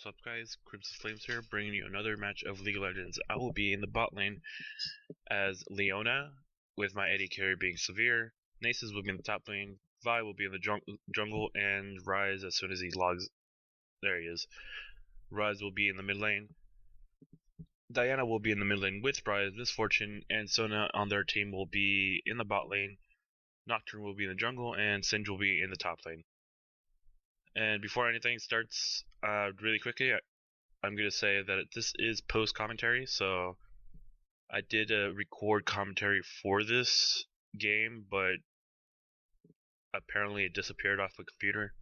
What's up guys, Crimson Flames here, bringing you another match of League of Legends. I will be in the bot lane as Leona, with my AD carry being Severe. Nasus will be in the top lane, Vi will be in the jungle, and Rise as soon as he logs. There he is. Rise will be in the mid lane. Diana will be in the mid lane with Rise, Misfortune, and Sona on their team will be in the bot lane. Nocturne will be in the jungle, and Singe will be in the top lane. And before anything starts, really quickly, I'm going to say that this is post commentary, so I did record commentary for this game, but apparently it disappeared off the computer.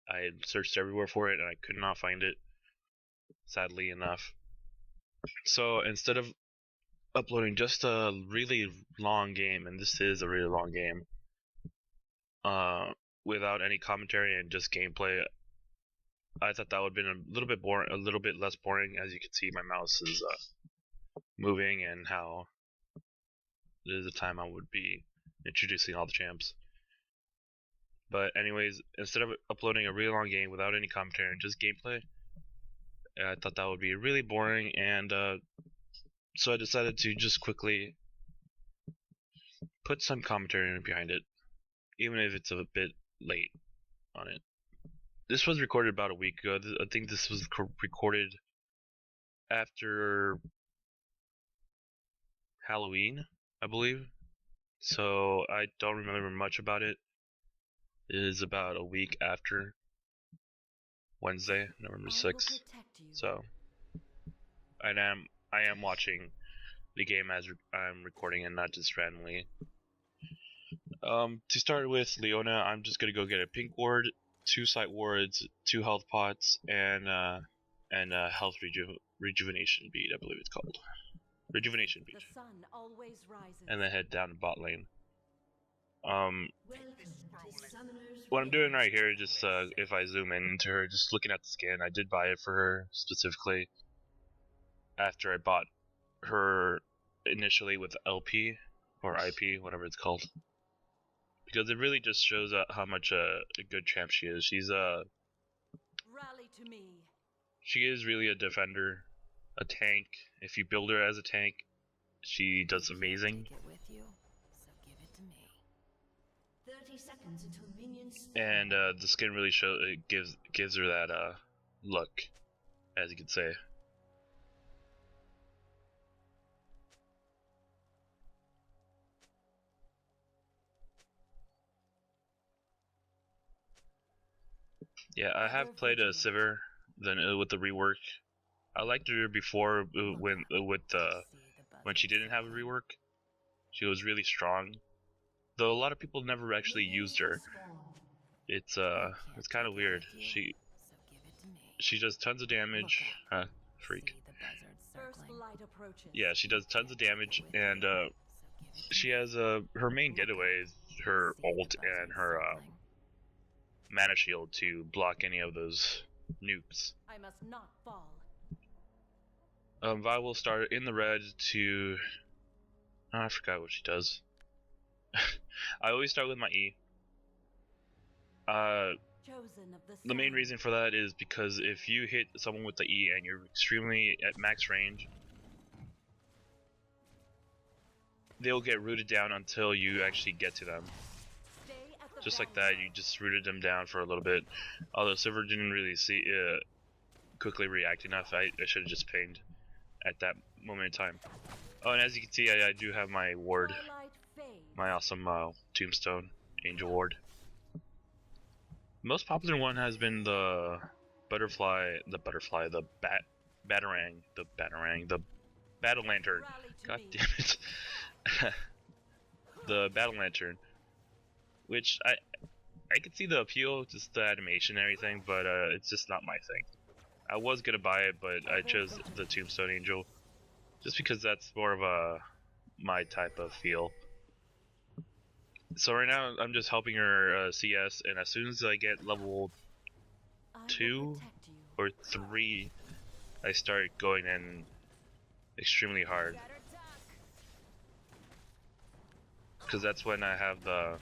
I had searched everywhere for it and I could not find it, sadly enough. So instead of uploading just a really long game, and this is a really long game, without any commentary and just gameplay, I thought that would have been a little bit boring, a little bit less boring. As you can see, my mouse is moving, and how this is the time I would be introducing all the champs. But anyways, instead of uploading a really long game without any commentary and just gameplay, I thought that would be really boring, and so I decided to just quickly put some commentary behind it, even if it's a bit late on it. This was recorded about a week ago. I think this was recorded after Halloween, I believe. So I don't remember much about it. It is about a week after Wednesday, November 6th. So I am watching the game as I'm recording and not just randomly. To start with Leona, I'm just gonna go get a pink ward, 2 sight wards, 2 health pots, and health rejuvenation bead, I believe it's called. Rejuvenation bead. The sun always rises. And then head down to bot lane. What I'm doing right here is just, if I zoom in into her, just looking at the skin. I did buy it for her specifically after I bought her initially with LP or IP, whatever it's called, because it really just shows how much a good champ she is. She's Rally to me. She is really a defender, a tank. If you build her as a tank, she does amazing. Take it with you, so give it to me. 30 seconds until minions And the skin really gives her that look, as you could say. Yeah, I have played a Sivir with the rework. I liked her before when she didn't have a rework. She was really strong, though a lot of people never actually used her. It's kind of weird. She does tons of damage. Freak. Yeah, she does tons of damage, and she has her main getaway is her ult and her mana shield to block any of those nukes. I must not fall. Vi will start in the red to... Oh, I forgot what she does. I always start with my E. Chosen of The main reason for that is because if you hit someone with the E and you're extremely at max range, they'll get rooted down until you actually get to them. Just like that, you just rooted them down for a little bit. Although Sivir didn't really quickly react enough, I should have just pinged at that moment in time. Oh, and as you can see, I do have my ward, my awesome Tombstone Angel Ward. Most popular one has been the Batarang, the Battle Lantern. God damn it. The Battle Lantern. Which I could see the appeal, just the animation and everything, but it's just not my thing. I was gonna buy it, but I chose the Tombstone Angel just because that's more of my type of feel. So right now I'm just helping her CS, and as soon as I get level 2 or 3, I start going in extremely hard, because that's when I have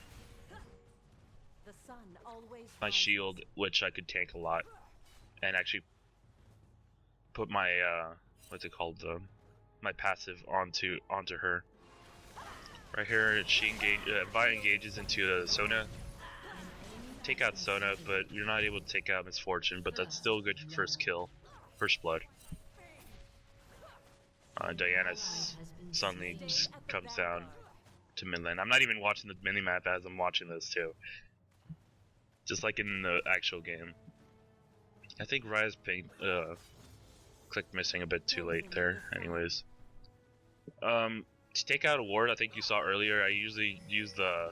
my shield, which I could tank a lot and actually put my what's it called, my passive onto her. Right here, she Vi engages into Sona. Take out Sona, but you're not able to take out Misfortune, but that's still a good first kill, first blood. Diana suddenly just comes down to mid lane. I'm not even watching the minimap as I'm watching this too. Just like in the actual game. I think Rise clicked missing a bit too late there, anyways. To take out a ward, I think you saw earlier, I usually use the...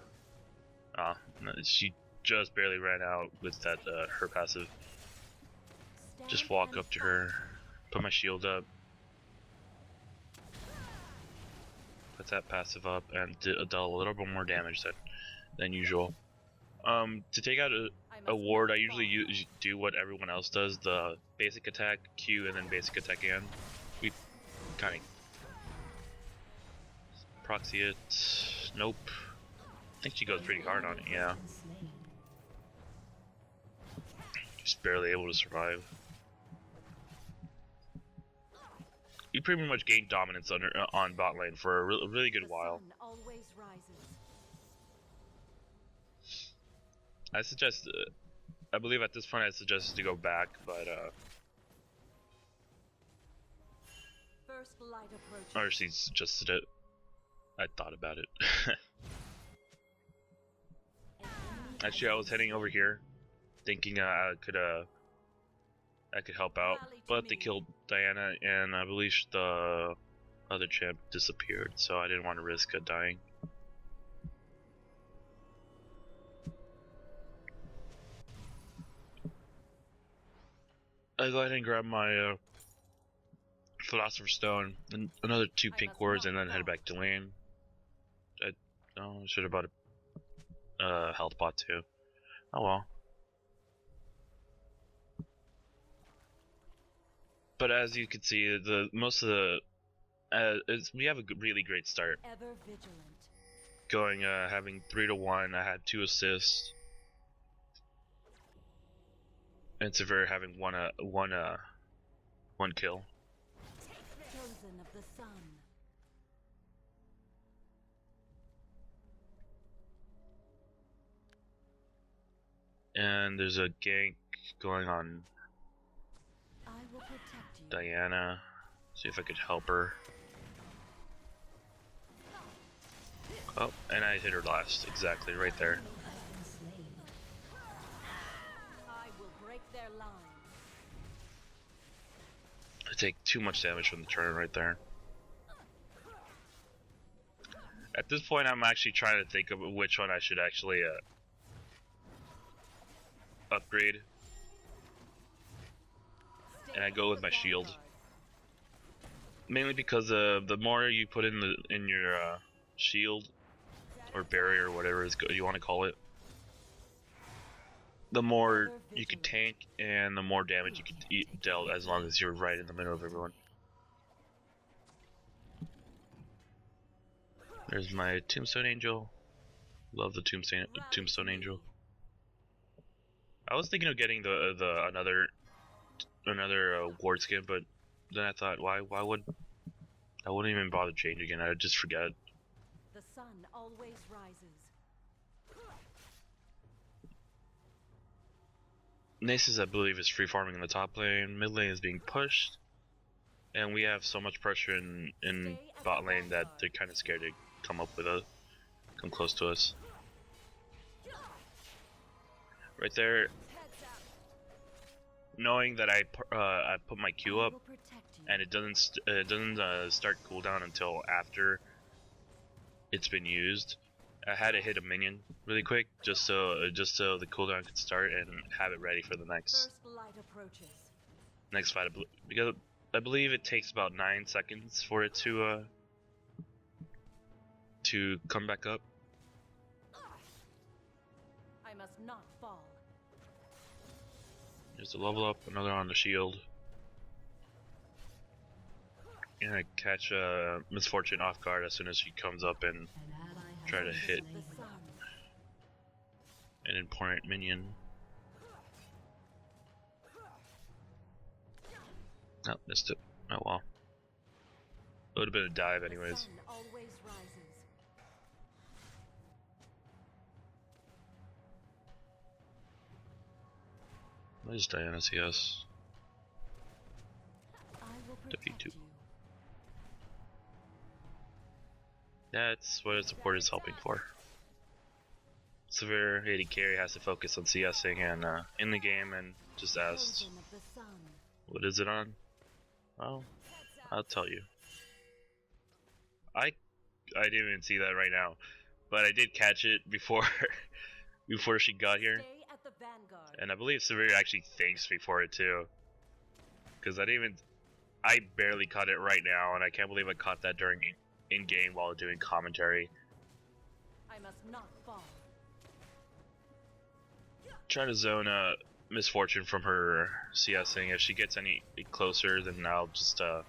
she just barely ran out with that her passive. Just walk up to her, put my shield up, put that passive up, and deal a little bit more damage than usual. To take out a ward, I usually do what everyone else does, the basic attack, Q, and then basic attack again. We kind of proxy it. Nope. I think she goes pretty hard on it, yeah. Just barely able to survive. You pretty much gained dominance on bot lane for a really good while. I suggest, I believe at this point I suggest to go back, but or she suggested it. I thought about it. Actually, I was heading over here, thinking I could help out, but they killed Diana, and I believe the other champ disappeared, so I didn't want to risk dying. I go ahead and grab my Philosopher's Stone, and another 2 pink wards, and then head back to lane. I should have bought a health pot too. Oh well. But as you can see, most of the we have a really great start. Ever vigilant. Going having 3-1. I had 2 assists. And Severe having one kill. Chosen of the sun. And there's a gank going on I will protect you. Diana. See if I could help her. Oh, and I hit her last, exactly, right there. I will break their line. I take too much damage from the turn right there. At this point, I'm actually trying to think of which one I should actually upgrade. And I go with my shield. Mainly because the more you put in your shield or barrier, whatever you want to call it, the more you can tank and the more damage you can dealt, as long as you're right in the middle of everyone. There's my Tombstone Angel. Love the Tombstone Angel. I was thinking of getting the another ward skin, but then I thought, why would I wouldn't even bother changing it. I would just forget. The sun always rises. Nasus, I believe, is free farming in the top lane. Mid lane is being pushed, and we have so much pressure in bot lane that they're kind of scared to come close to us. Right there, knowing that I put my Q up, and it doesn't start cooldown until after it's been used. I had to hit a minion really quick just so the cooldown could start and have it ready for the next fight. Because I believe it takes about 9 seconds for it to come back up. I must not fall. There's a level up, another on the shield. And I catch Misfortune off guard as soon as she comes up and try to hit an important minion. Oh, missed it. Oh well. It would have been a dive The anyways. sun always rises. Why does Diana see us? I will Defeat protect two. you. That's what a support is helping for. Severe AD carry has to focus on CSing and in the game and just asked, Chosen of the sun. what is it on? Well, I'll tell you. I didn't even see that right now, but I did catch it before before she got here, Stay at the vanguard. and I believe Severe actually thanks me for it too, because I barely caught it right now, and I can't believe I caught that during in game while doing commentary. I must not fall. Trying to zone Misfortune from her CSing. If she gets any closer, then I'll just Ever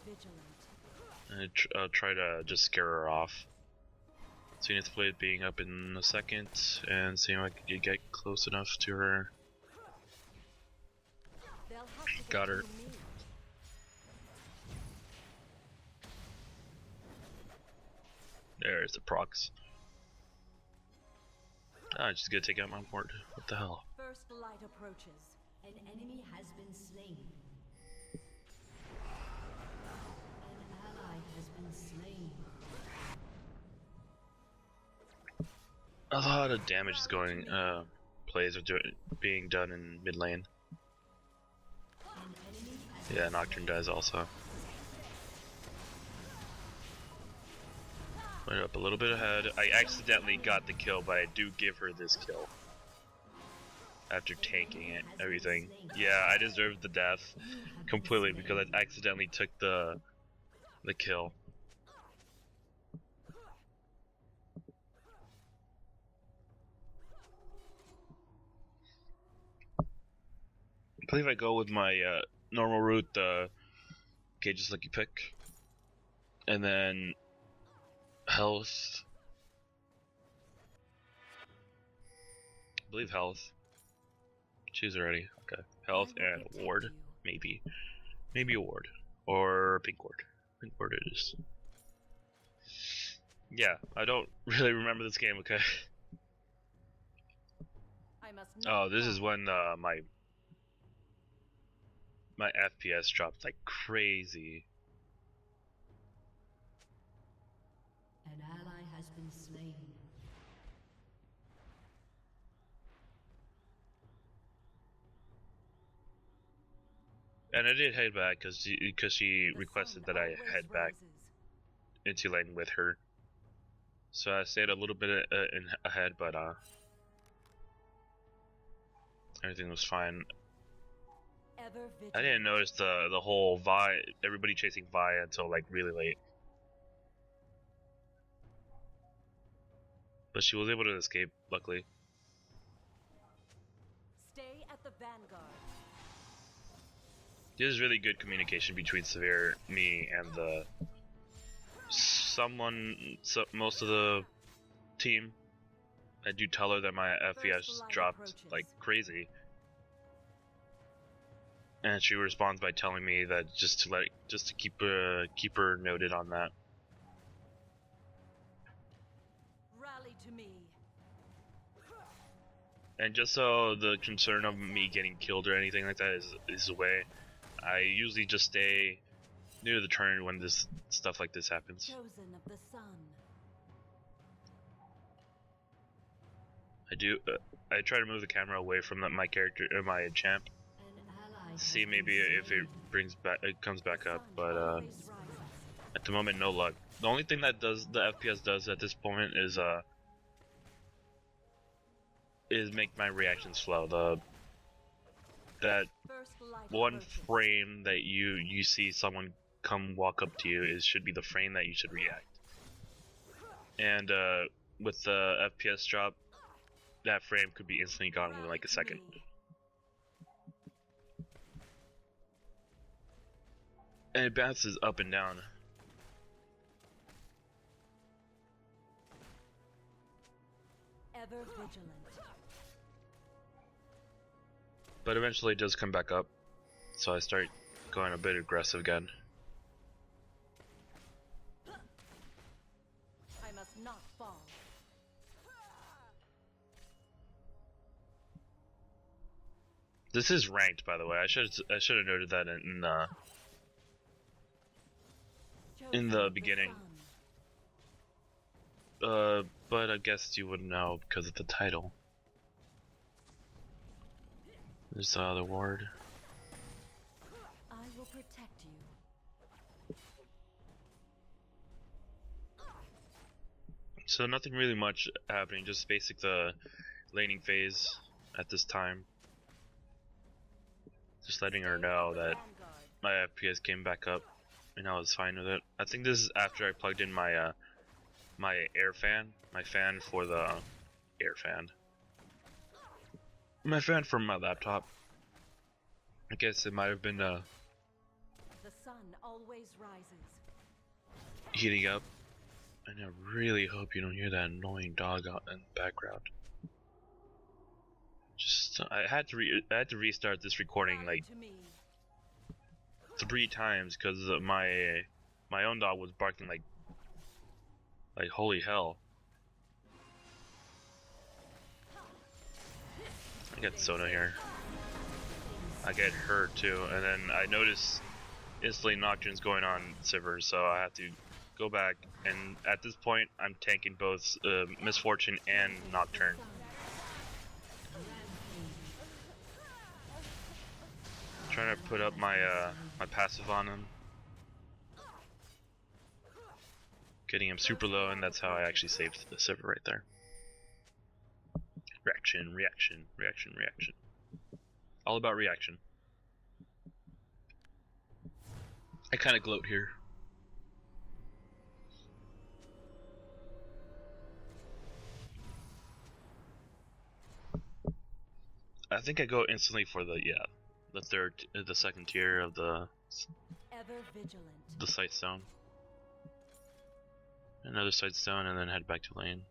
vigilant. I'll try to just scare her off. Zenith Blade being up in a second, and seeing if I can get close enough to her. They'll have to Got get her. through me. There's the procs. Ah, just gonna take out my board. What the hell? First light approaches. An enemy has been slain. An ally has been slain. A lot of damage is going. Plays are being done in mid lane. An enemy has Yeah, Nocturne does also. Went up a little bit ahead. I accidentally got the kill, but I do give her this kill. After tanking it, everything. Yeah, I deserved the death completely because I accidentally took the kill. I believe I go with my normal route, Cage's Lucky Pick. And then health. I believe health. Choose already. Okay. Health I will and protect ward. you. Maybe. Maybe a ward. Or pink ward. Pink ward it is. Yeah, I don't really remember this game, okay? I must not Oh, this is fall. when my FPS dropped like crazy. An ally has been slain. And I did head back because she The requested sun that I always head back rises. into lane with her. So I stayed a little bit ahead, but everything was fine. Ever vigilant. I didn't notice the whole Vi, everybody chasing Vi until like really late. But she was able to escape, luckily. Stay at the vanguard. There's really good communication between Severe, me, and most of the team. I do tell her that my FPS light dropped approaches. like crazy, and she responds by telling me that just to keep her noted on that. Rally to me. And just so the concern of me getting killed or anything like that is away, I usually just stay near the turn when this stuff like this happens. Chosen of the sun. I try to move the camera away from my character or my champ. An ally has See been maybe if it slain. comes back The up, sun but always rises. at the moment no luck. The only thing that the FPS does at this point is make my reactions slow. That First light one approaches. frame that you see someone come walk up to you should be the frame that you should react. And with the FPS drop, that frame could be instantly gone within like a second. And it bounces up and down. Ever vigilant. But eventually it does come back up, so I start going a bit aggressive again. I must not fall. This is ranked, by the way. I should have noted that in the beginning. But I guess you wouldn't know because of the title. There's the other ward. I will protect you. So nothing really much happening, just basic the laning phase at this time. Just letting her know that my FPS came back up and I was fine with it. I think this is after I plugged in my my air fan, my fan for the air fan. My fan from my laptop. I guess it might have been The sun always rises. heating up. And I really hope you don't hear that annoying dog out in the background. Just I had to restart this recording like To me. 3 times because my own dog was barking like holy hell. I got Sona here. I get hurt too, and then I notice instantly Nocturne's going on Sivir, so I have to go back, and at this point I'm tanking both Misfortune and Nocturne. Trying to put up my my passive on him. Getting him super low, and that's how I actually saved the Sivir right there. Reaction, reaction, reaction, reaction. All about reaction. I kind of gloat here. I think I go instantly for the the second tier of the Ever vigilant. sight stone. Another sight stone, and then head back to lane.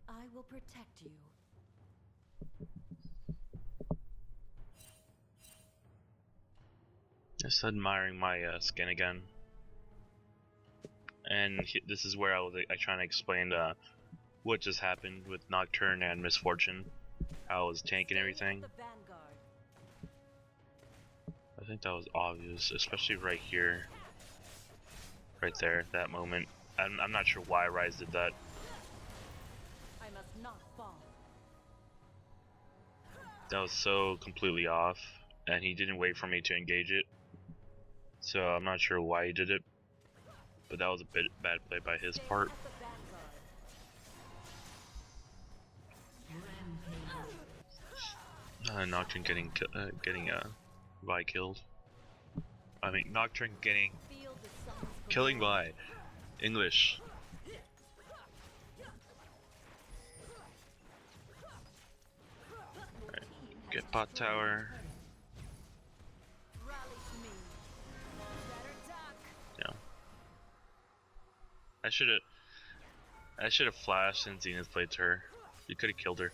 I will protect you. Just admiring my skin again. And this is where I trying to explain what just happened with Nocturne and Misfortune, how I was tanking everything. The vanguard. I think that was obvious, especially right here, right there, that moment. I'm not sure why Rise did that. I must not fall. That was so completely off, and he didn't wait for me to engage it. So I'm not sure why he did it, but that was a bit bad play by his part. At the vanguard. Nocturne getting Vi killed. I mean Nocturne getting Feel the sun's killing Vi. English. Alright, get bot tower. rally to me. Better duck. Yeah. I should have flashed since Zenith played to her. You could have killed her.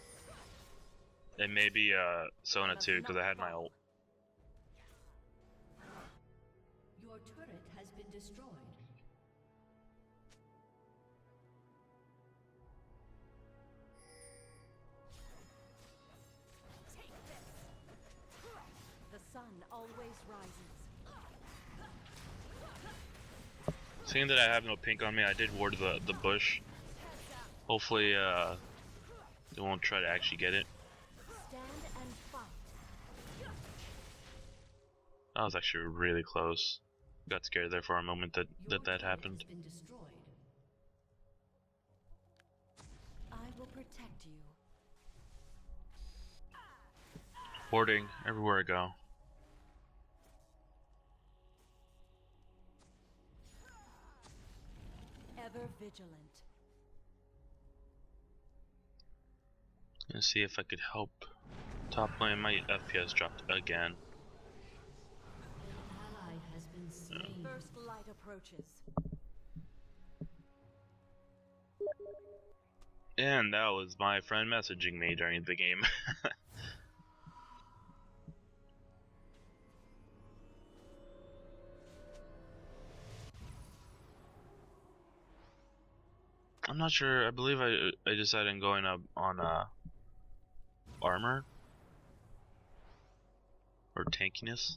And maybe Sona too, because I had my ult. Your turret has been destroyed. Take this. The sun always rises. Seeing that I have no pink on me, I did ward the bush. Hopefully they won't try to actually get it. Stand and fight. That was actually really close. Got scared there for a moment that Your that turret happened. has been destroyed. I will protect you. Warding everywhere I go. Ever vigilant. Let's see if I could help. Top lane, my FPS dropped again. An ally has been slain. First light approaches. And that was my friend messaging me during the game. I'm not sure. I believe I decided on going up on armor or tankiness.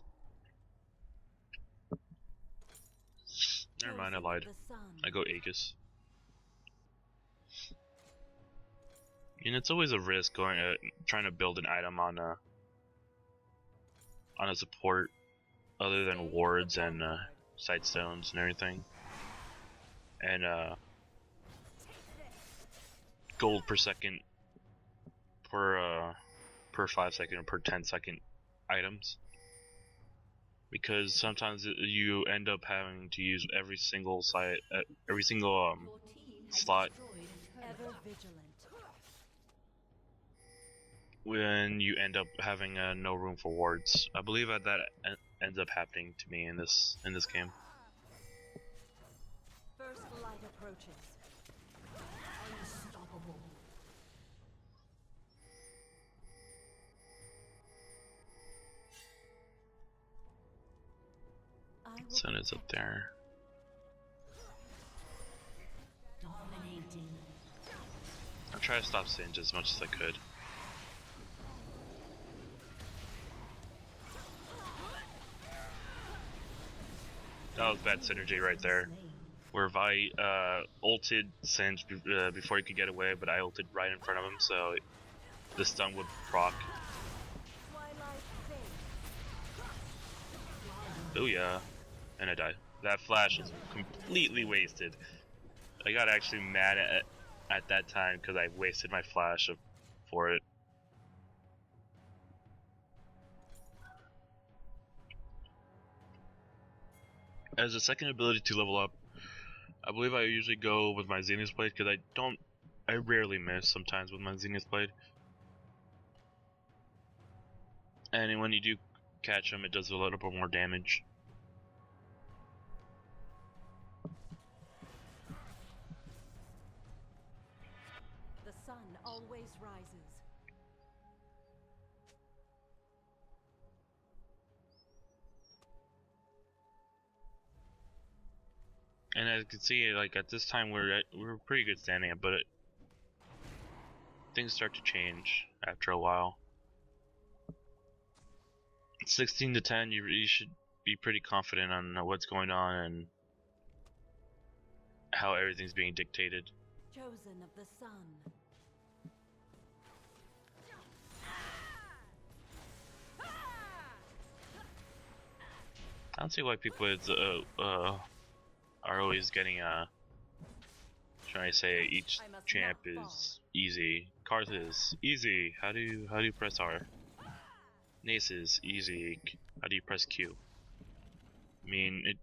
Never mind, I lied. I go Aegis. And it's always a risk going trying to build an item on a support other than wards and sightstones and everything. And gold per second per 5 second or per 10-second items, because sometimes you end up having to use every single slot Ever vigilant. when you end up having no room for wards. I believe that ends up happening to me in this game. First light approaches. Unstoppable. I will Sun is up protect there. Dominating. I'll try to stop Singe as much as I could. That was bad synergy right there. Where Vi ulted Singe before he could get away, but I ulted right in front of him, so the stun would proc. Twilight fade. Booyah. And I died. That flash was completely wasted. I got actually mad at that time because I wasted my flash for it. As a second ability to level up, I believe I usually go with my Zenith Blade because I rarely miss sometimes with my Zenith Blade. And when you do catch him, it does a little bit more damage. The sun always rises. And as you can see, like at this time we're pretty good standing up, but things start to change after a while. 16 to 10, you should be pretty confident on what's going on and how everything's being dictated. Chosen of the sun. I don't see why people are always getting trying to say each I must champ not is easy. Karth is easy. How do you press R? Nace is easy. How do you press Q? I mean,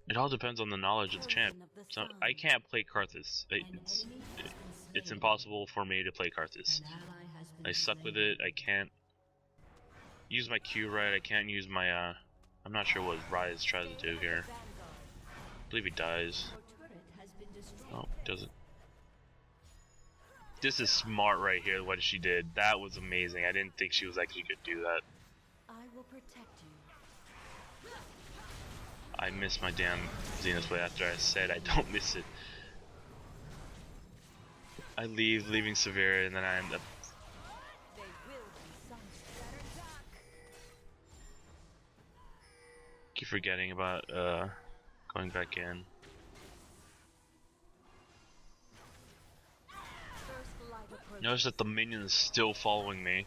it all depends on the knowledge of the champ. Chosen of the So sun. I can't play Karthus. An enemy has been It's slain. impossible for me to play Karthus. An ally has been I suck with slain. it. I can't use my Q right. I can't use my I'm not sure what Rise tries to do here. Vanguard. I believe he dies. Your turret has been destroyed. Oh, he doesn't. This is smart right here, what she did. That was amazing. I didn't think she was actually gonna do that. I will protect you. I missed my damn Zenith Blade after I said I don't miss it. I leaving Severe, and then I end up. They will be sunset. Keep forgetting about going back in. First light approaches. Notice that the minion is still following me.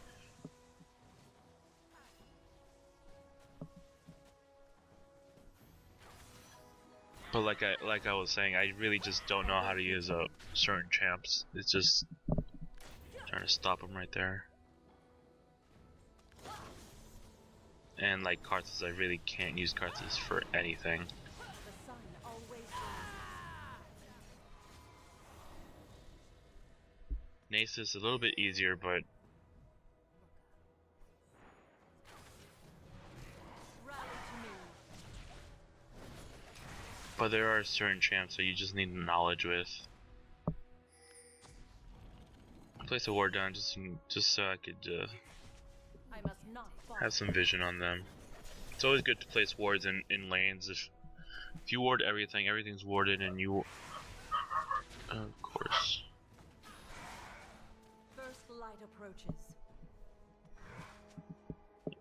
But like I was saying, I really just don't know how to use certain champs. It's just trying to stop them right there. And like Karthus, I really can't use Karthus for anything. The sun always rises. Nace is a little bit easier, but Rally to me. there are certain champs that you just need knowledge with. Place a ward down just so I could I must not fall. have some vision on them. It's always good to place wards in lanes. If you ward everything, everything's warded, and you, of course. First light approaches.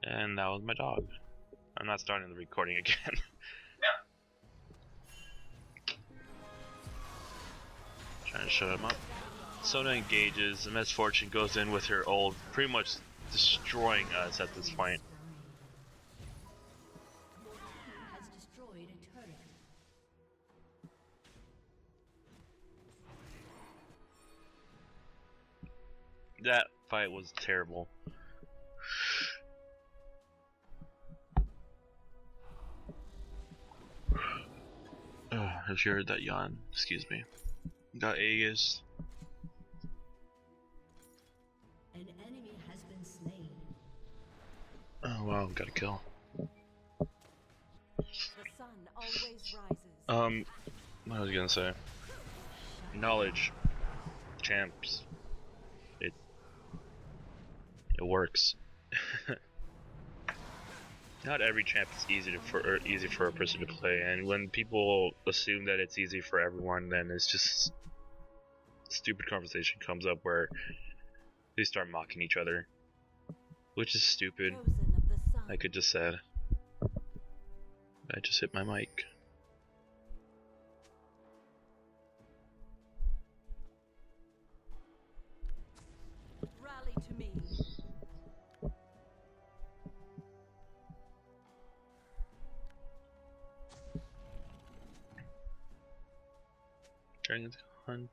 And that was my dog. I'm not starting the recording again. Trying to shut him up. Sona engages, and Misfortune goes in with her ult, pretty much destroying us at this point. Has destroyed a turret. That fight was terrible. If you heard that yawn, excuse me. Got Aegis. An enemy has been slain. Oh wow, got a kill. The sun always rises. What I was gonna say. Knowledge. Champs. It works. Not every champ is easy for a person to play, and when people assume that it's easy for everyone, then it's just stupid conversation comes up where they start mocking each other, which is stupid. Chosen of the sun. Like I just said. I just hit my mic. Rally to me. Dragon's Con.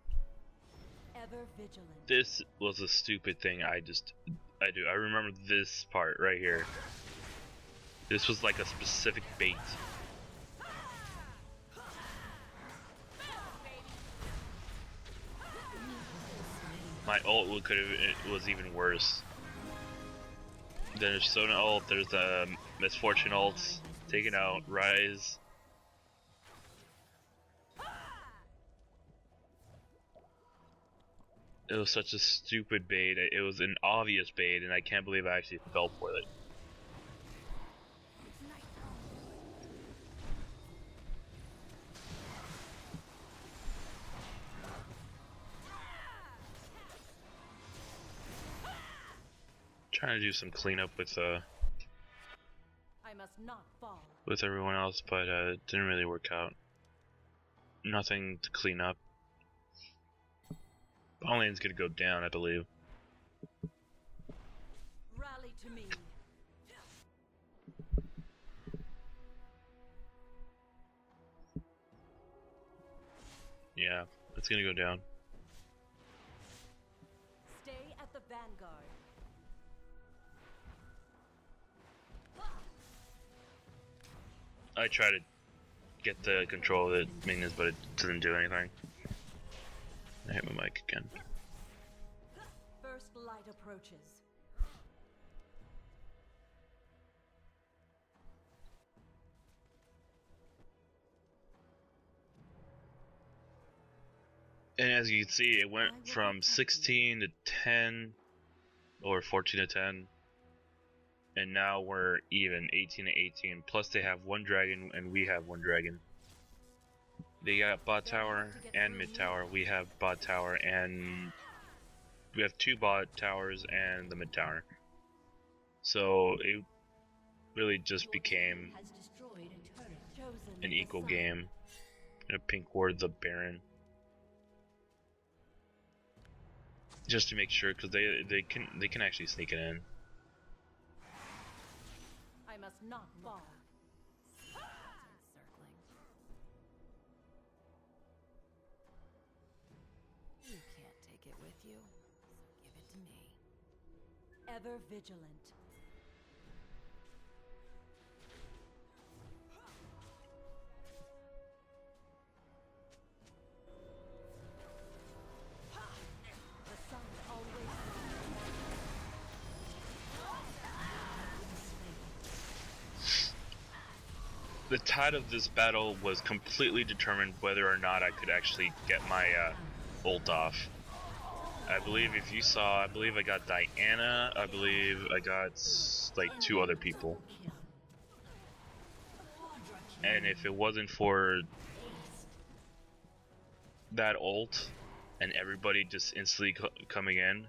Ever vigilant. This was a stupid thing I do. I remember this part right here. This was like a specific bait. My ult could have, it was even worse. There's Sona ult, there's the Misfortune ults, taken out, Rise. It was such a stupid bait. It was an obvious bait, and I can't believe I actually fell for it. Trying to do some cleanup with I must not fall. everyone else, but it didn't really work out. Nothing to clean up. Ball lane's gonna go down, I believe. Rally to me. Yeah, it's gonna go down. Stay at the vanguard. I try to get the control of the minions, but it doesn't do anything. I hit my mic again. First light approaches. And as you can see, it went from 16 to 10, or 14 to 10, and now we're even 18 to 18. Plus they have one dragon and we have one dragon. They got bot tower and mid tower. We have bot tower and we have two bot towers and the mid tower. So it really just became Has destroyed a turret. Chosen an of the equal sun. game. I'm gonna pink ward the Baron. Just to make sure, because they can actually sneak it in. I must not fall. You can't take it with you, so give it to me. Ever vigilant. The sun always The tide of this battle was completely determined whether or not I could actually get my ult off. I believe if you saw, I believe I got Diana. I believe I got like 2 other people. And if it wasn't for that ult and everybody just instantly coming in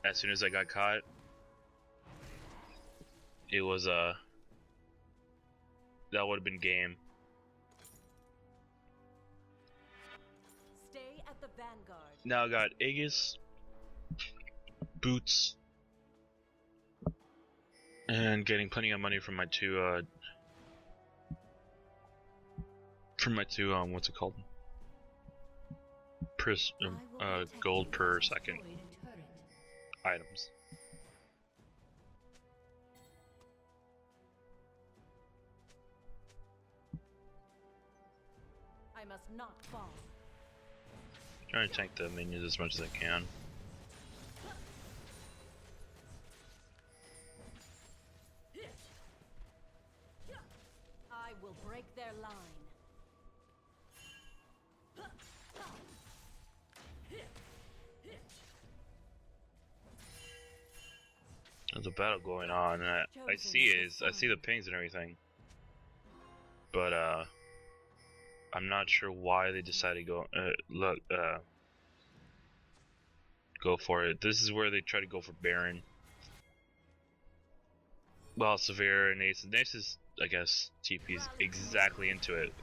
as soon as I got caught, it was that would have been game. Stay at the vanguard. Now I got Aegis, boots, and getting plenty of money from my two what's it called? Gold per second items. I must not fall. Trying to tank the minions as much as I can. I will break their line. There's a battle going on, and I see the pings and everything, but I'm not sure why they decided to go for it. This is where they try to go for Baron. Well, Severe and Ace. Ace is, I guess, TP's exactly into it.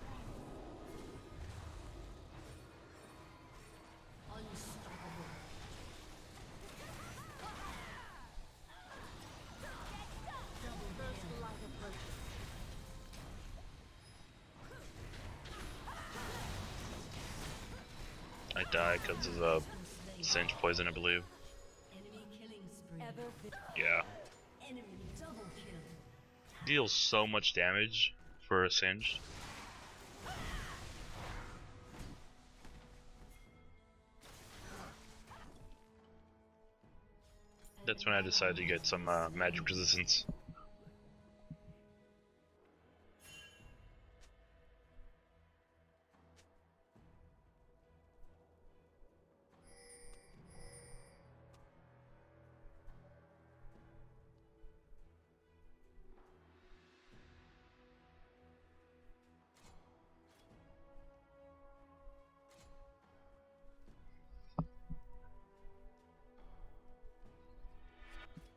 I died because of the Singe poison, I believe. Yeah. Deals so much damage for a Singe. That's when I decided to get some magic resistance.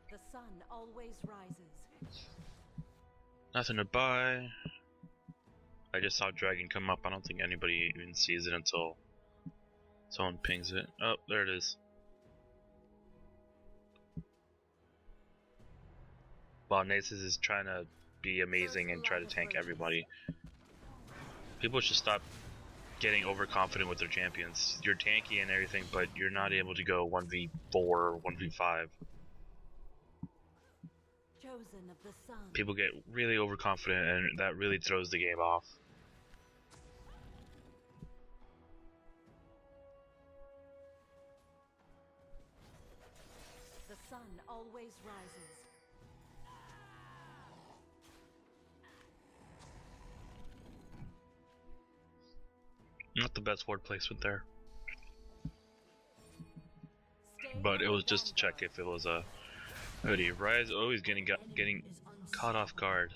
The sun always rises. Nothing to buy. I just saw Dragon come up. I don't think anybody even sees it until someone pings it. Oh, there it is. While Nasus is trying to be amazing and try to tank everybody. People should stop getting overconfident with their champions. You're tanky and everything, but you're not able to go 1v4 or 1v5. Chosen of the sun. People get really overconfident and that really throws the game off. The sun always rises. Not the best ward placement there. Stay But at it the was just to check vanguard. if it was a hoodie. Rise always getting caught off guard.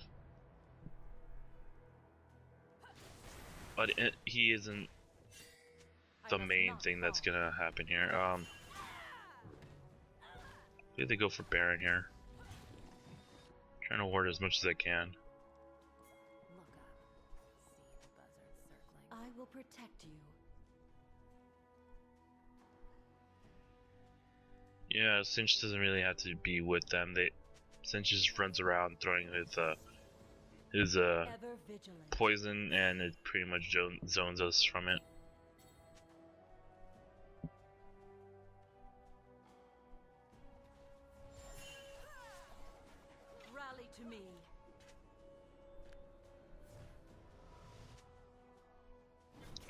But he isn't the main thing that's gonna happen here. Maybe they go for Baron here. Trying to ward as much as I can. Look up. See the buzzards circling. I will protect you. Yeah, Sinch doesn't really have to be with them. Sinch just runs around throwing his Ever vigilant. poison, and it pretty much zones us from it. Rally to me.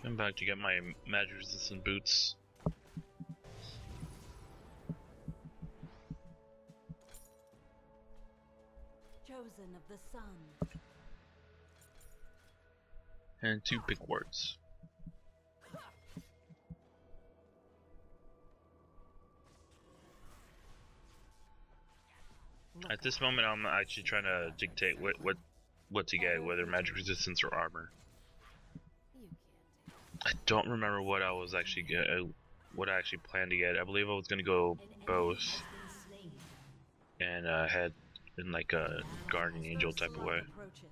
I'm back to get my magic resistant boots. Chosen of the sun. And 2 big wards. At this moment, I'm actually trying to dictate what to get, whether magic resistance or armor. You can't I don't remember what I was actually what I actually planned to get. I believe I was gonna go both and head in like a guardian angel type of way. Approaches.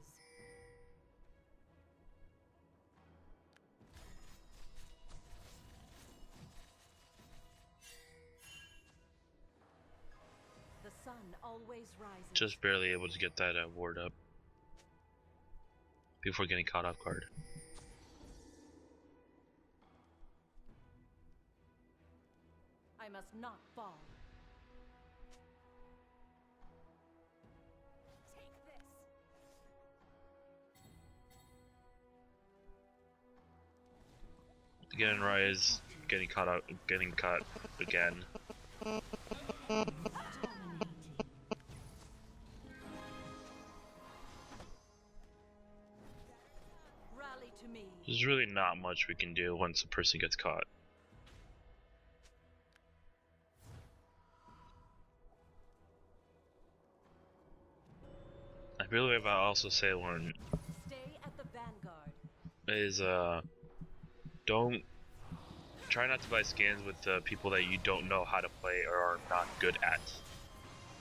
The sun always rises. Just barely able to get that ward up before getting caught off guard. I must not fall. Take this. Again, Rise getting caught again. Rally to me. There's really not much we can do once a person gets caught. I believe I also say one Stay at the vanguard. is don't try not to buy skins with people that you don't know how to play or are not good at,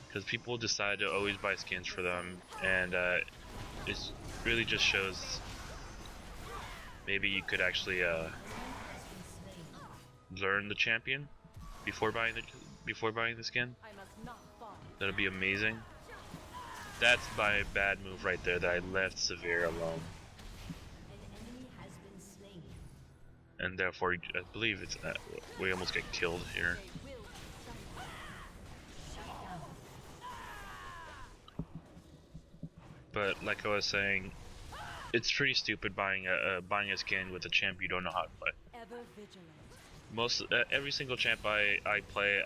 because people decide to always buy skins for them, and it really just shows maybe you could actually learn the champion before buying the skin. I must not fall. That'd be amazing. That's my bad move right there, that I left Severe alone. And therefore, I believe it's we almost get killed here. They will suffer. But like I was saying, it's pretty stupid buying a skin with a champ you don't know how to play. Ever vigilant. Most every single champ I play,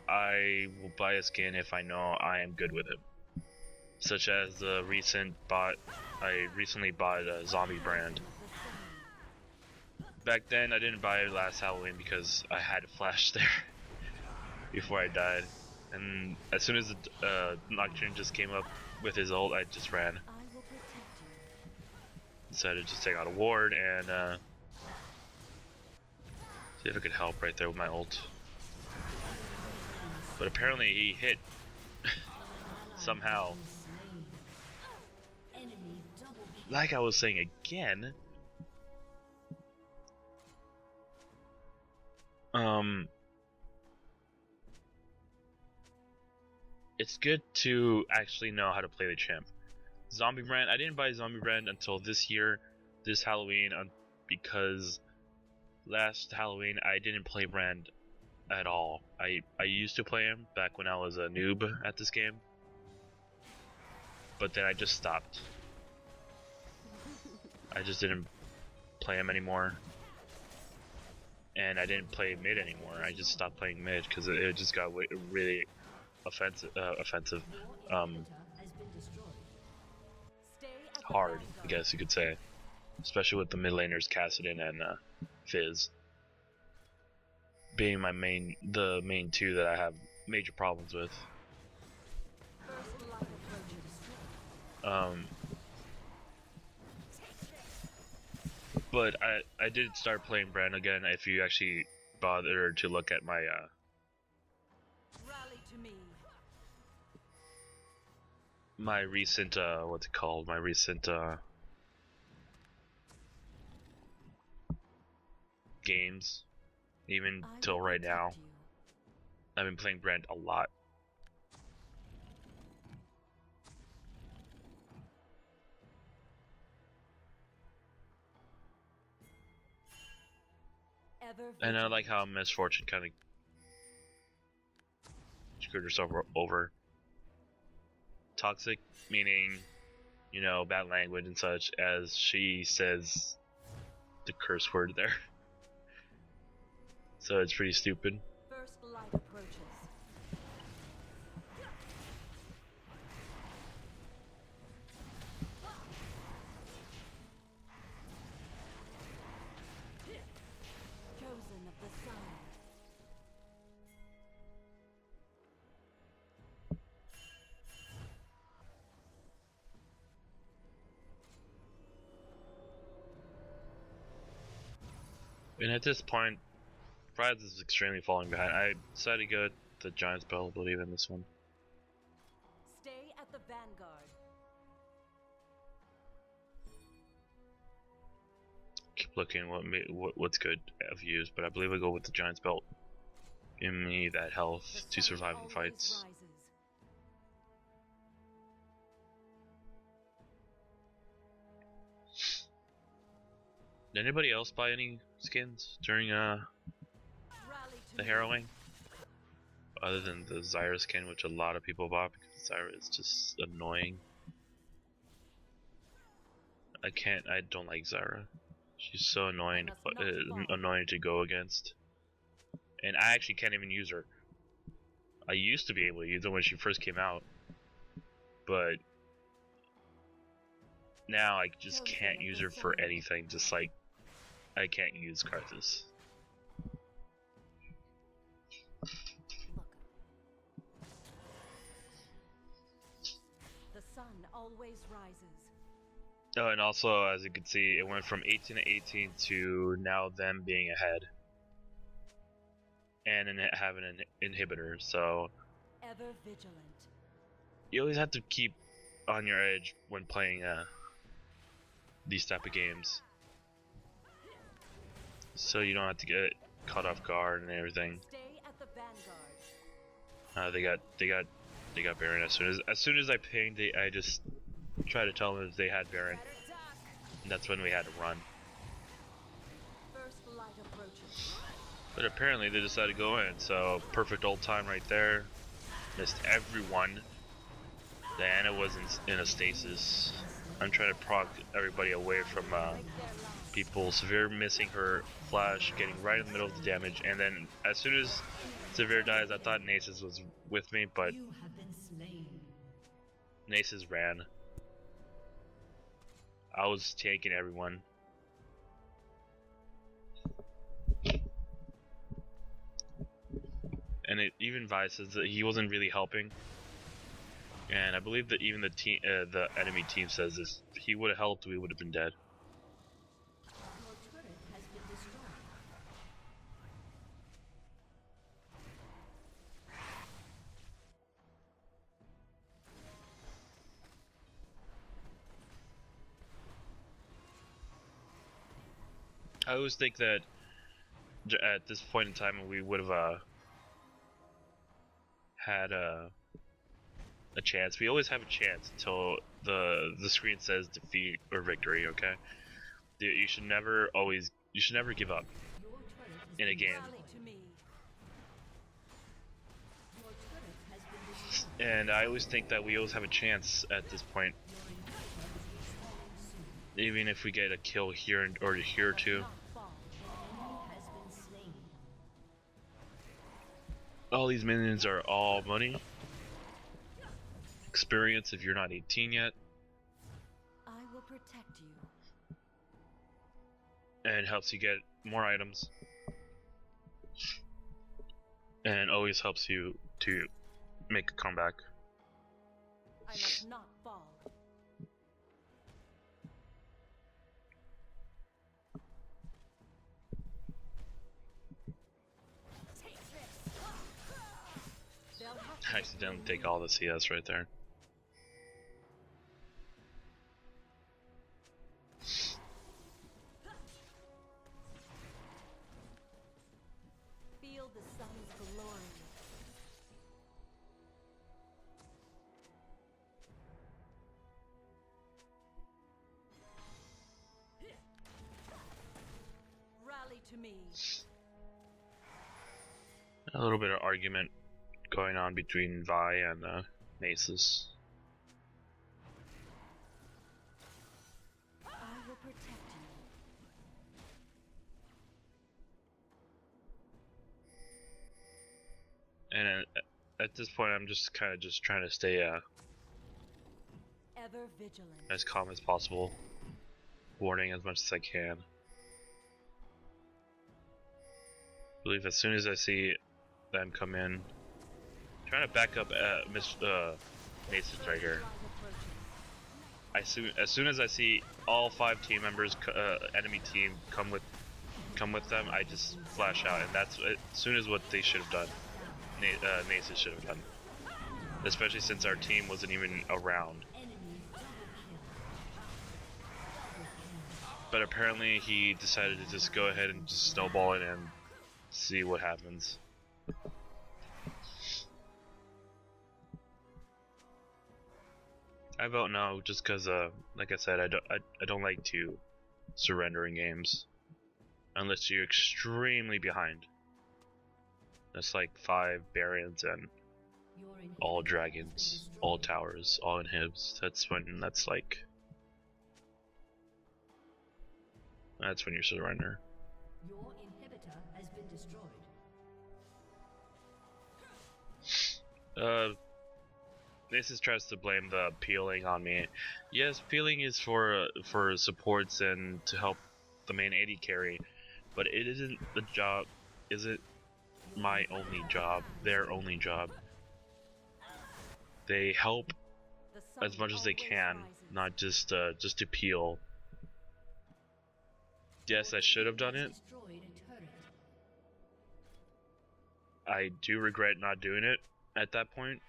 I will buy a skin if I know I am good with it. Such as the I recently bought a zombie brand. Back then, I didn't buy it last Halloween because I had a flash there before I died. And as soon as the Nocturne just came up with his ult, I just ran. I will protect you. Decided to just take out a ward and see if I could help right there with my ult. But apparently he hit somehow. Like I was saying again, it's good to actually know how to play the champ. Zombie brand, I didn't buy zombie brand until this year, this Halloween, because last Halloween I didn't play brand at all. I used to play him back when I was a noob at this game, but then I just stopped. I just didn't play him anymore, and I didn't play mid anymore. I just stopped playing mid because it just got really offensive, Stay at the hard, I vanguard. guess you could say, especially with the mid laners Kassadin and Fizz being the main two that I have major problems with. First light approaches. But I did start playing Brand again. If you actually bother to look at my Rally to me. my recent what's it called? My recent games, even I till will right now, protect you. I've been playing Brand a lot. Ever And I like vigilant. how Misfortune kind of screwed herself over. Toxic meaning, you know, bad language and such, as she says the curse word there. So it's pretty stupid. First light approaches. Chosen of the sun. And at this point, Brides is extremely falling behind. I decided to go with the Giant's Bell, I believe, in this one. Stay at the vanguard. Keep looking what's good I've used, but I believe I go with the Giant's Belt. Give me that health to survive in fights. Rises. Did anybody else buy any skins during Rally to the me. harrowing? Other than the Zyra skin, which a lot of people bought because Zyra is just annoying. I don't like Zyra. She's so annoying, annoying to go against. And I actually can't even use her. I used to be able to use her when she first came out, but now I just can't use her for anything. Just like I can't use Karthus. The sun always rises. Oh, and also, as you can see, it went from 18 to 18 to now them being ahead. And having an inhibitor, so Ever vigilant. you always have to keep on your edge when playing these type of games, so you don't have to get caught off guard and everything. Stay at the vanguard. They got Baron as soon as I pinged, I just tried to tell them that they had Baron, and that's when we had to run. First light approaches. But apparently they decided to go in, so perfect old time right there. Missed everyone. Diana was in a stasis. I'm trying to proc everybody away from people. Severe missing her flash, getting right in the middle of the damage, and then as soon as Severe dies, I thought Nasus was with me, but You have been slain. Nasus ran. I was taking everyone. And even Vi says that he wasn't really helping. And I believe that even the enemy team says this. If he would have helped, we would have been dead. Your turret has been destroyed. I always think that at this point in time we would have had a chance. We always have a chance until the screen says defeat or victory. Okay, you should never give up Your turret has in a been game. Rally to me. Your turret has been destroyed. And I always think that we always have a chance at this point, even if we get a kill here or here or two. Not fall. Has been slain. All these minions are all money. Experience if you're not 18 yet, I will protect you. and helps you get more items, and always helps you to make a comeback. I must not fall. Take this. They'll have to I accidentally take all the CS right there. feel the sun's glory. Rally to me. A little bit of argument going on between Vi and Nasus. I will protect you. And at this point, I'm just kind of trying to stay Ever vigilant. as calm as possible, warning as much as I can. I believe as soon as I see them come in, trying to back up Nasus right here. As soon as I see all 5 team members, enemy team, come come with them, I just flash out, and that's as soon as what they should have done. Nasus should have done, especially since our team wasn't even around. But apparently he decided to just go ahead and just snowball it and see what happens. I vote no, just because, like I said, I don't like to surrender in games unless you're extremely behind. That's like 5 Baryons and all dragons, all towers, all inhibs. That's when that's when you surrender. Your inhibitor has been destroyed. Nasus tries to blame the peeling on me. Yes, peeling is for supports and to help the main AD carry, but it isn't the job. Is it my only job? Their only job. They help The sun as much as they always can, rises. not just to peel. Yes, I should have done it. Destroyed a turret. I do regret not doing it at that point.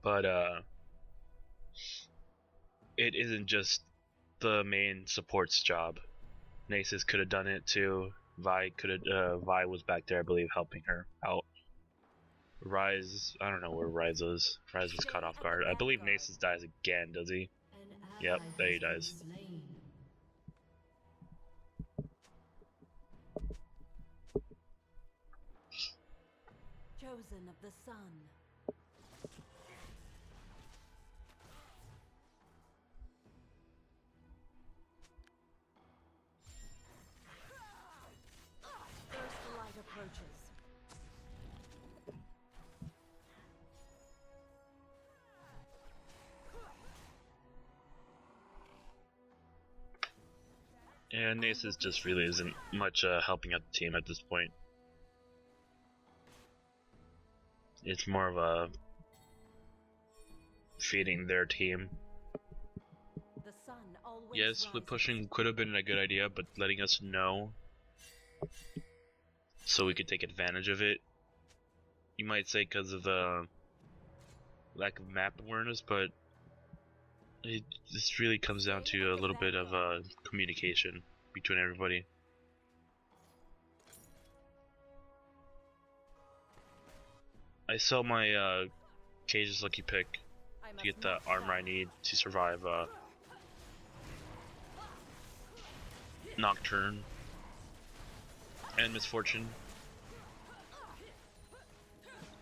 But it isn't just the main support's job. Nasus could have done it too. Vi was back there, I believe, helping her out. Rise, I don't know where Rise is. Rise was caught off guard. I believe Nasus dies again, does he? An Yep, ally there he has been dies. slain. Chosen of the sun. First light approaches. And Nasus just really isn't much helping out the team at this point. It's more of a feeding their team. The sun always Yes, rises. flip pushing could have been a good idea, but letting us know so we could take advantage of it. You might say because of the lack of map awareness, but this really comes down to a little bit of communication between everybody. I sell my Cage's Lucky Pick I to must get the not armor I die. need to survive Nocturne and Misfortune.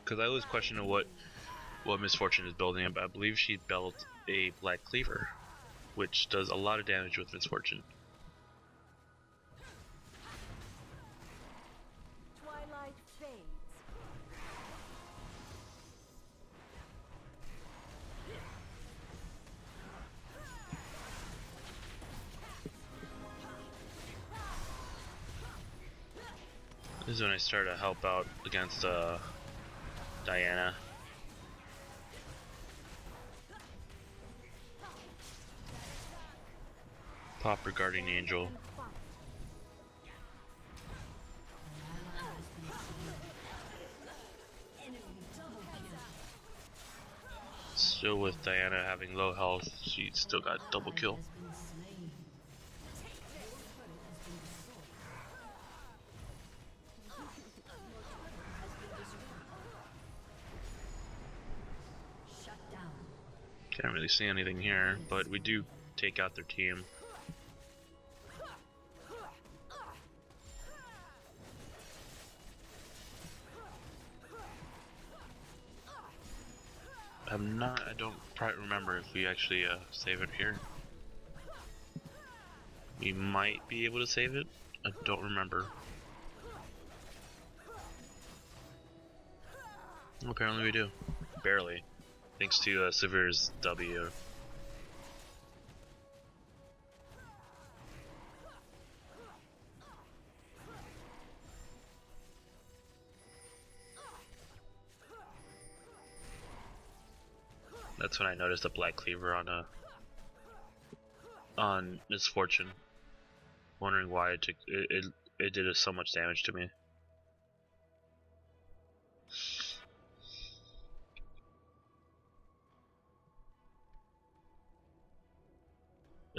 Because I always question what Misfortune is building up. I believe she built a Black Cleaver, which does a lot of damage with Misfortune. Twilight fades. This is when I start to help out against Diana. Pop regarding Angel. And fight. An ally has been slain. Enemy double kill. Still with Diana having low health, she still got double kill. Has been slain. Your turret has been destroyed. Shut down. Can't really see anything here, but we do take out their team. I don't quite remember if we actually save it here. We might be able to save it. I don't remember. Apparently we do. Barely. Thanks to Severe's W. That's when I noticed a Black Cleaver on Misfortune. Wondering why it took it did so much damage to me.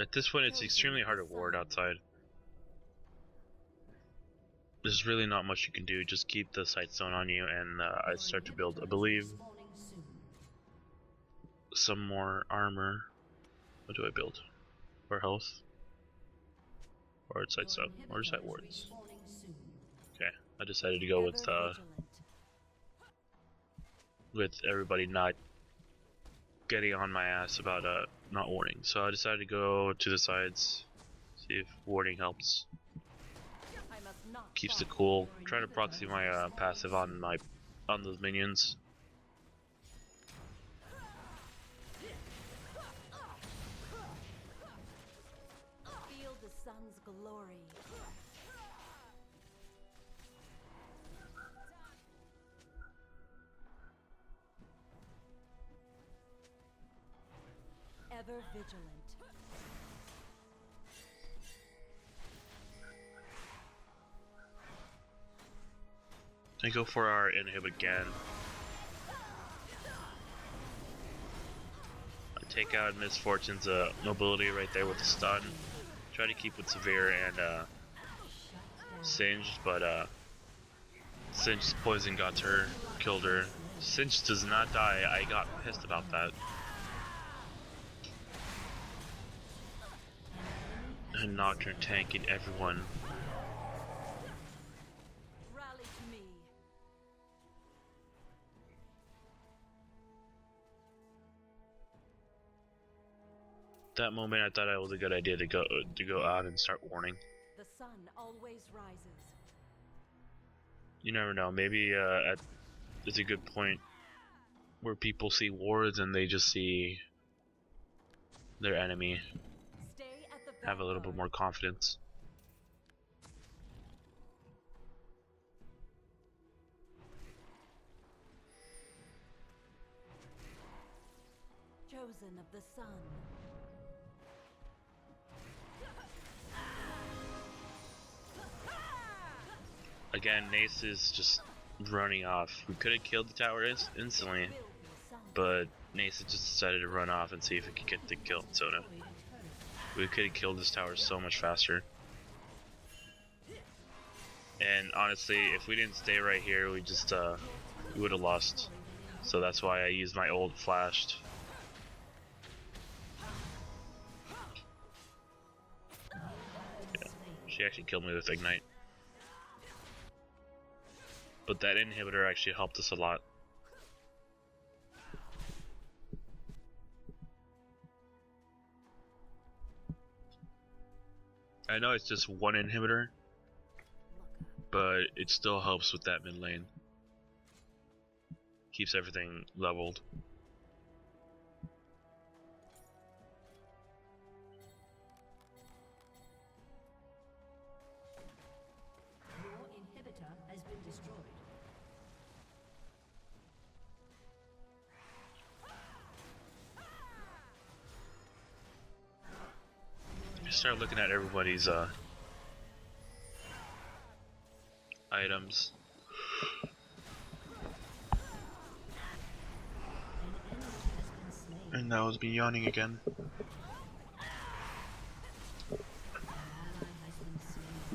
At this point, it's extremely hard to ward outside. There's really not much you can do. Just keep the sight zone on you, and I start to build, I believe, some more armor. What do I build? For health? Or sight zone? Or is that wards? Okay, I decided to go with everybody not getting on my ass about not warding. So I decided to go to the sides, see if warding helps. Keeps it cool. Trying to proxy my passive on those minions. Feel the sun's glory. Ever vigilant. I go for our inhib again. I take out Misfortune's mobility right there with the stun. Try to keep with Severe and Singed, but Singed's poison got to her, killed her. Singed does not die. I got pissed about that. And Nocturne tanking everyone. Rally to me. That moment, I thought it was a good idea to go out and start warning. The sun always rises. You never know. Maybe it's a good point where people see wards and they just see their enemy. Stay at the Have a little bit more confidence. Chosen of the sun. Again, Nace is just running off. We could have killed the tower instantly, but Nace just decided to run off and see if he could get the kill on Sona. We could have killed this tower so much faster. And honestly, if we didn't stay right here, we just we would have lost. So that's why I used my ult flashed. Yeah, she actually killed me with Ignite. But that inhibitor actually helped us a lot. I know it's just one inhibitor, but it still helps with that mid lane. Keeps everything leveled. Your inhibitor has been destroyed. Start looking at everybody's items. And that was me yawning again.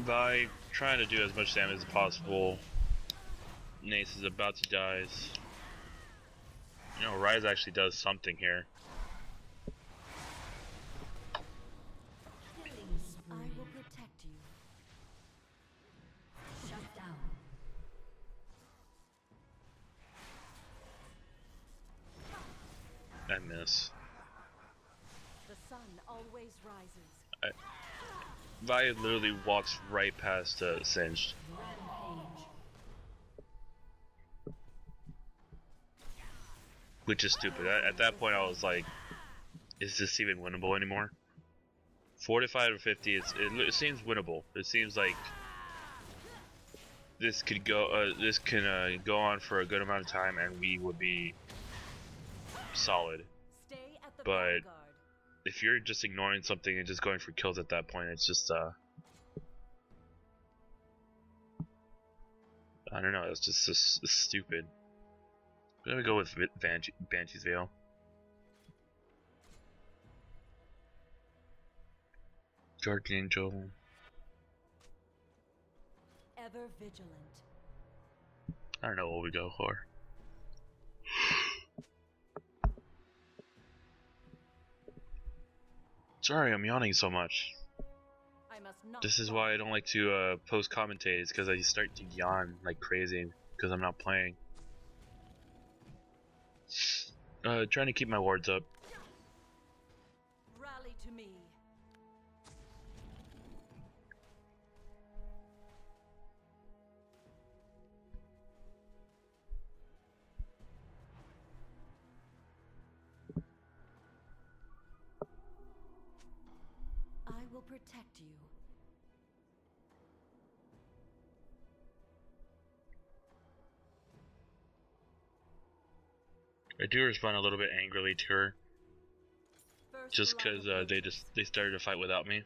By trying to do as much damage as possible, Nace is about to die. You know, Ryze actually does something here. I will protect you. Shut down. I miss. The sun always rises. Vi literally walks right past Singed. Rampage. Which is stupid. At that point I was like, is this even winnable anymore? 45 to 50, it seems winnable. It seems like this could go go on for a good amount of time and we would be solid. Stay at the But vanguard. if you're just ignoring something and just going for kills at that point, it's just I don't know, it's just so stupid. I'm gonna go with Banshee's Veil. Guardian Angel. Ever vigilant. I don't know what we go for. Sorry, I'm yawning so much. I must not This is fall. why I don't like to post commentate, is because I start to yawn like crazy because I'm not playing. Trying to keep my wards up. Rally to me. I will protect you. I do respond a little bit angrily to her, First just light because approaches. they started a fight without me,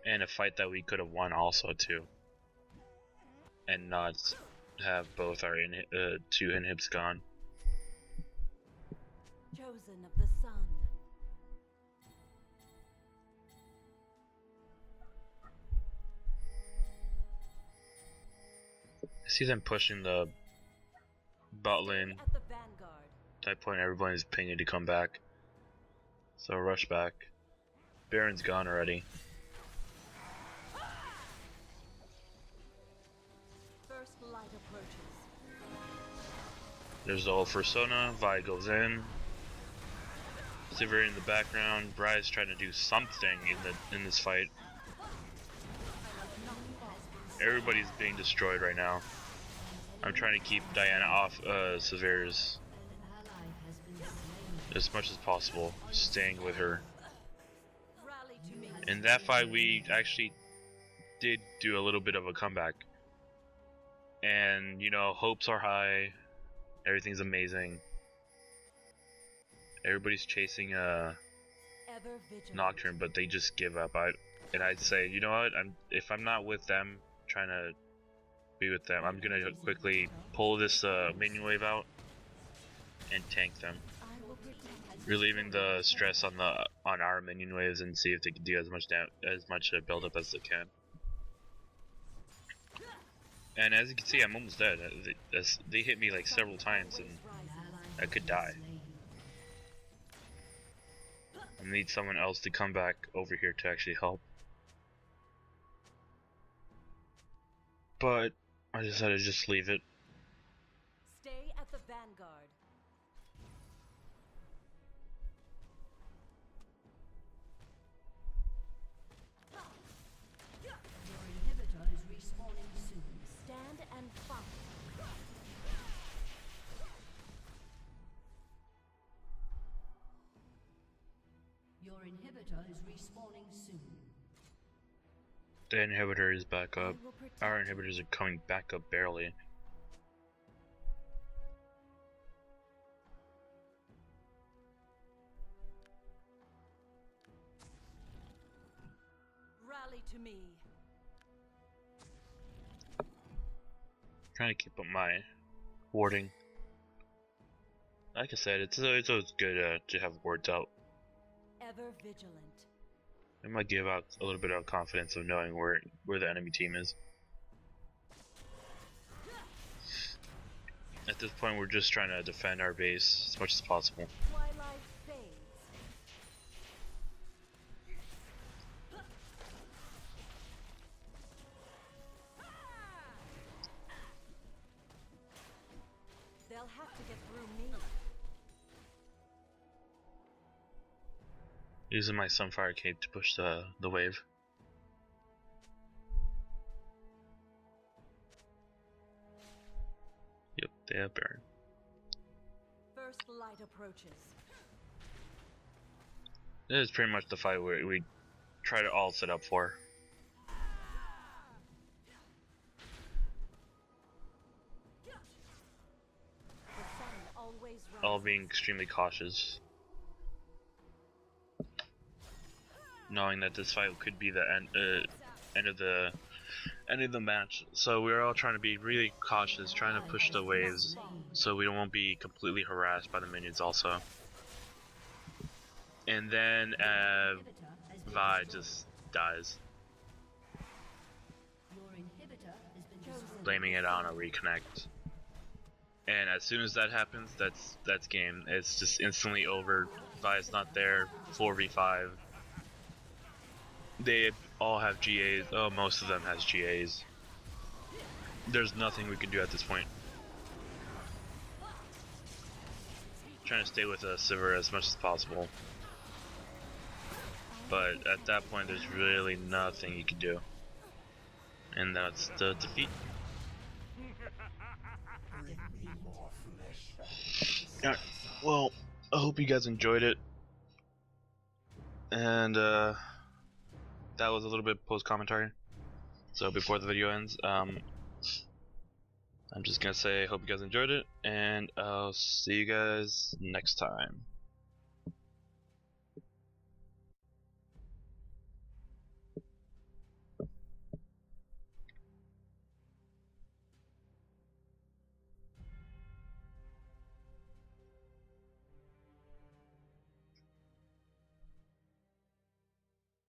and a fight that we could have won also too, and not have both our two inhibs gone. Chosen of the sun. I see them pushing the bot lane. At the vanguard. At that point, everybody's pinging to come back, so rush back. Baron's gone already. First light approaches. There's the old Persona. Vi goes in. Sivir in the background. Bry's trying to do something in this fight. Everybody's being destroyed right now. I'm trying to keep Diana off Sivir's An ally has been slain. as much as possible, staying with her. Rally to me. In that fight, we actually did do a little bit of a comeback. And, you know, hopes are high. Everything's amazing. Everybody's chasing Ever vigilant. Nocturne, but they just give up. And I'd say, you know what? If I'm not with them, trying to be with them, I'm gonna quickly pull this minion wave out and tank them, I will protect relieving the stress on our minion waves and see if they can do as much build up as they can. And as you can see, I'm almost dead. They hit me like several times, and An ally I has could been die. slain. I need someone else to come back over here to actually help. But I decided to just leave it. Stay at the vanguard. Your inhibitor is respawning soon. Stand and fight. Your inhibitor is respawning soon. The inhibitor is back up. I will protect Our you. inhibitors are coming back up barely. Rally to me. Trying to keep up my warding. Like I said, it's always good to have wards out. Ever vigilant. It might give out a little bit of confidence of knowing where the enemy team is. At this point, we're just trying to defend our base as much as possible. Twilight fades. They'll have to get through me. Using my Sunfire Cape to push the wave. Yep, they have Baron. First light approaches. This is pretty much the fight where we try to all set up for. The sun always rises. All being extremely cautious. Knowing that this fight could be the end of the ending the match. So we're all trying to be really cautious, trying to push the waves so we won't be completely harassed by the minions also. And then Vi just dies, blaming it on a reconnect. And as soon as that happens, that's game. It's just instantly over. Vi's not there. 4v5. They all have GAs. Oh, most of them has GAs. There's nothing we can do at this point. Trying to stay with Sivir as much as possible. But at that point, there's really nothing you can do. And that's the defeat. Alright, well, I hope you guys enjoyed it. And that was a little bit post-commentary. So before the video ends, I'm just gonna say I hope you guys enjoyed it, and I'll see you guys next time.